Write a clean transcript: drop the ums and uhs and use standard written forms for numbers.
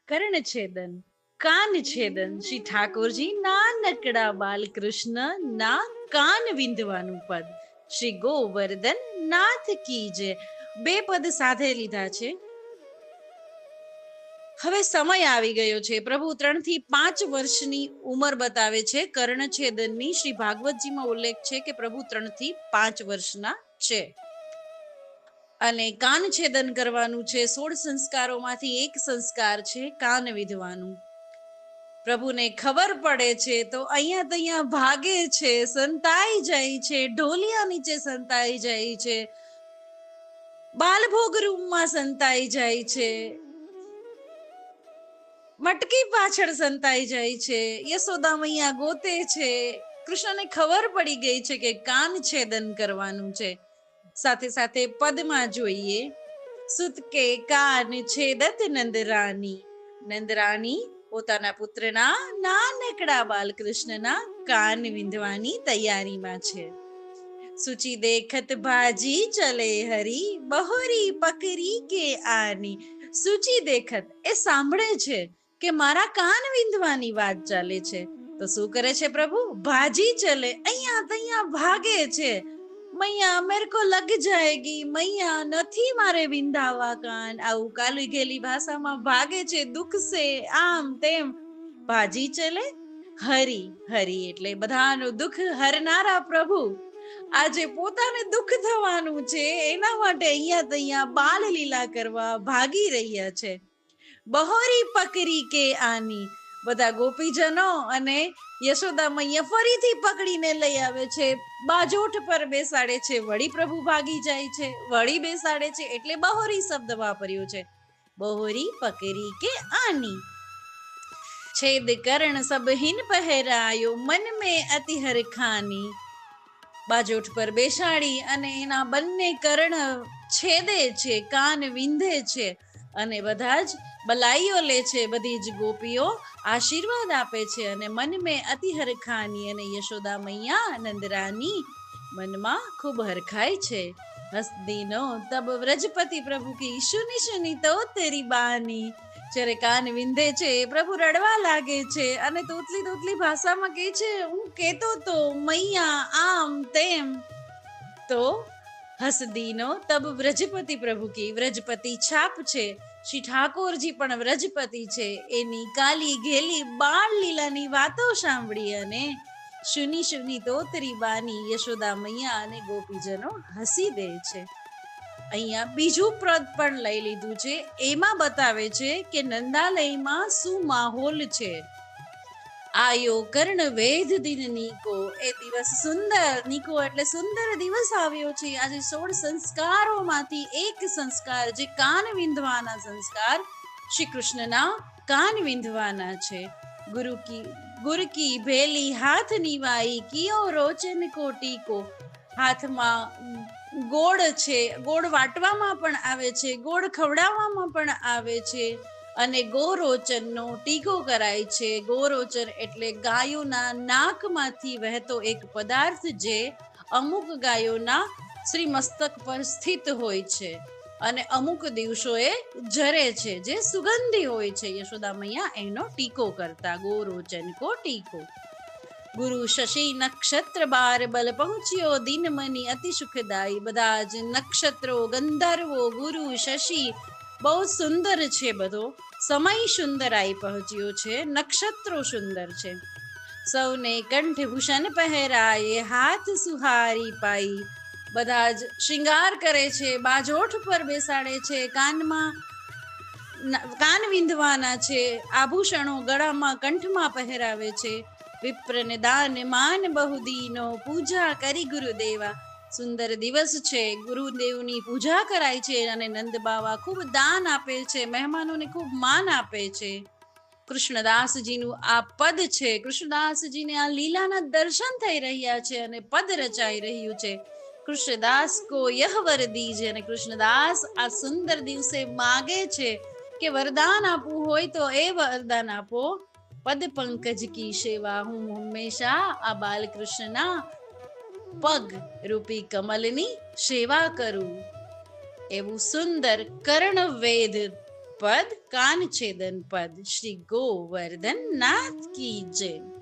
કર્ણછેદન કાન છેદન શ્રી ઠાકોરજી નાનકડા બાલકૃષ્ણ ના કાન વિંધવાનું પદ શ્રી ગોવર્ધન નાથ કી જય. બે પદ સાથે લીધા છે. હવે સમય આવી ગયો છે. પ્રભુ 3 થી 5 વર્ષની ઉંમર બતાવે છે. કર્ણછેદનની શ્રી ભાગવતજીમાં ઉલ્લેખ છે કે પ્રભુ 3 થી 5 વર્ષના છે અને કાન છેદન કરવાનું છે. 16 સંસ્કારોમાંથી એક સંસ્કાર છે કાન વિંધવાનું. પ્રભુને ખબર પડે છે તો અહીંયા તૈયા ભાગે છે, સંતાઈ જાય છે, ઢોલિયા નીચે સંતાઈ જાય છે, બાલભોગ રૂમમાં સંતાઈ જાય છે, મટકી પાછળ સંતાઈ જાય છે, યશોદા મૈયા ગોતે છે. કૃષ્ણને ખબર પડી ગઈ છે કે કાન છેદન કરવાનું છે. સાથે સાથે પદમાં જોઈએ, સુત કે કાન છેદત નંદરાની. નંદરાની પોતાના પુત્રના નાનકડા બાલકૃષ્ણના કાન વિંધવાની તૈયારીમાં છે. સુચી દેખત ભાજી ચલે હરી, બહોરી પકરી કે આની. સુચી દેખત એ સાંભળે છે કે મારા કાન વિંધવાની વાત ચાલે છે તો શું કરે છે પ્રભુ? ભાજી ચલે, અહીંયા તૈયા ભાગે છે. મૈયા મેરે કો લગ જાયગી, મૈયા નથી મારે વિંધાવા કાન. આવું કાલી ગેલી ભાષામાં ભાગે છે, દુઃખ સે આમ તેમ. ભાજી ચલે હરી. હરી એટલે બધાનું દુઃખ હરનારા પ્રભુ આજે પોતાને દુઃખ થવાનું છે એના માટે અહીંયા તૈયા બાલ લીલા કરવા ભાગી રહ્યા છે. બહોરી પકડી કે આની, બધા ગોપીજનો અને યશોદા મૈયા ફરીથી પકડીને લઈ આવે છે, બાજોઠ પર બેસાડે છે, વળી પ્રભુ ભાગી જાય છે, વળી બેસાડે છે, એટલે બહોરી શબ્દ વાપર્યો છે. બહોરી પકડી કે આની. છેદ કરણ સબ હિન પહેરાયો, મન મેં અતિ હરખાની. બાજોઠ પર બેસાડી અને એના બંને કર્ણ છેદે છે, કાન વિંધે છે અને બધા જ બલાઈઓ લે છે. બધી જ ગોપીઓ આશીર્વાદ આપે છે અને મન મેં અતિ હરખાની. અને યશોદા મૈયા નંદરાની મનમાં ખૂબ હરખાય છે. હસદીનો તબ વ્રજપતિ પ્રભુ કી શુની શુની તો તેરી બાની. જ્યારે કાન વિંધે છે પ્રભુ રડવા લાગે છે અને તોતલી તોતલી ભાષામાં કહે છે, હું કેતો તો મૈયા આમ તેમ. તો હસદીનો તબ વ્રજપતિ પ્રભુ કી, વ્રજપતિ છાપ છે, શ્રી ઠાકોરજી પણ વ્રજપતિ છે, એની કાલી ઘેલી બાળ લીલાની વાતો સાંભળી અને શુની શુની તોતરી બાની યશોદા મૈયા અને ગોપીજનો હસી દે છે. અહીંયા બીજું પદ પણ લઈ લીધું છે. એમાં બતાવે છે કે નંદાલયમાં શું માહોલ છે. આયો કર્ણ વેદ દિન નીકો, એ દિવસ સુંદર, નીકો એટલે સુંદર દિવસ આવ્યો છે. આજે 16 સંસ્કારોમાંથી એક સંસ્કાર જે કાન વિંધવાના સંસ્કાર, શ્રી કૃષ્ણના કાન વિંધવાના છે. ગુરુ કી ભેલી હાથ નિવાઈ, કિયો રોચન કોટીકો. હાથમાં ગોળ છે, ગોળ વાટવામાં પણ આવે છે, ગોળ ખવડાવવામાં પણ આવે છે અને ગોરોચનનો ટીકો કરાય છે. ગોરોચન એટલે ગાયોના નાકમાંથી વહેતો એક પદાર્થ જે અમુક ગાયોના શ્રી મસ્તક પર સ્થિત હોય છે અને અમુક દિવસોએ ઝરે છે, જે સુગંધી હોય છે. યશોદા મૈયા એનો ટીકો કરતા, ગોરોચન કો ટીકો. ગુરુ શશી નક્ષત્ર બાર બલ પહોંચ્યો, દિન મની અતિ સુખદાયી. બધા જ નક્ષત્રો, ગંધર્વો, ગુરુ શશી, બહુ સુંદર છે. બધો સમય સુંદર આવી પહોંચ્યો છે, નક્ષત્રો સુંદર છે. સૌને કંઠભૂષણ પહેરાય, હાથ સુહારી પાઈ. બધા જ શૃંગાર કરે છે, બાજોઠ પર બેસાડે છે, કાન વિંધવાના છે, આભૂષણો ગળામાં કંઠમાં પહેરાવે છે. વિપ્રને દાન માન બહુદીનો, પૂજા કરી ગુરુદેવા. સુંદર દિવસ છે, ગુરુદેવની પૂજા કરાય છે અને નંદ બાવા ખૂબ દાન આપે છે, મહેમાનોને ખૂબ માન આપે છે. કૃષ્ણદાસજીનું આ પદ છે. કૃષ્ણદાસજીને આ લીલાના દર્શન થઈ રહ્યા છે અને પદ રચાઈ રહ્યું છે. કૃષ્ણદાસ કો યહ વર દીજે. અને કૃષ્ણદાસ આ સુંદર દિવસે માગે છે કે વરદાન આપવું હોય તો એ વરદાન આપો. પદ પંકજ કી સેવા, હું હંમેશા આ બાલકૃષ્ણના પગ રૂપી કમલની સેવા કરું. એવું સુંદર કર્ણવેદ પદ કાન છેદન પદ. શ્રી ગોવર્ધન નાથ કી જય.